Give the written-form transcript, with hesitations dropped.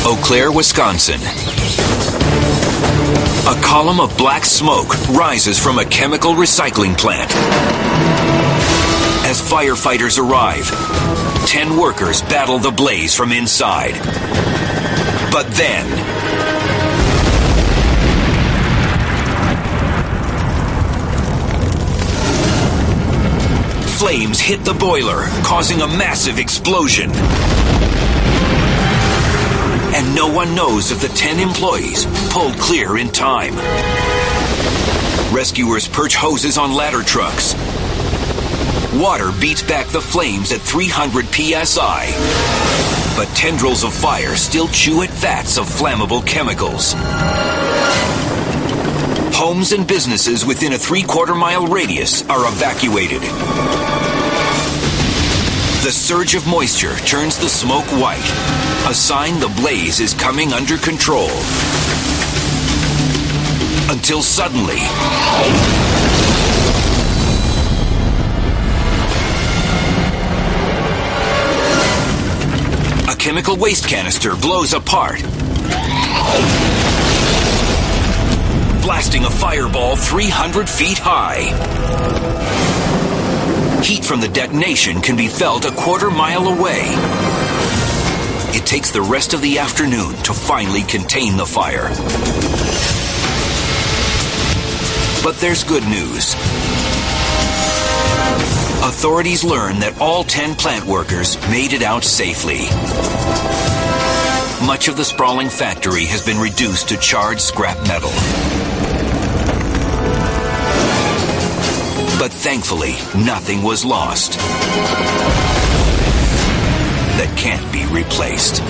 Eau Claire, Wisconsin. A column of black smoke rises from a chemical recycling plant. As firefighters arrive, 10 workers battle the blaze from inside. But then, flames hit the boiler, causing a massive explosion. And no one knows if the 10 employees pulled clear in time. Rescuers perch hoses on ladder trucks. Water beats back the flames at 300 psi. But tendrils of fire still chew at vats of flammable chemicals. Homes and businesses within a 3/4-mile radius are evacuated. The surge of moisture turns the smoke white, a sign the blaze is coming under control. Until suddenly, a chemical waste canister blows apart, blasting a fireball 300 feet high. Heat from the detonation can be felt a 1/4 mile away. It takes the rest of the afternoon to finally contain the fire. But there's good news. Authorities learn that all 10 plant workers made it out safely. Much of the sprawling factory has been reduced to charred scrap metal. But thankfully, nothing was lost that can't be replaced.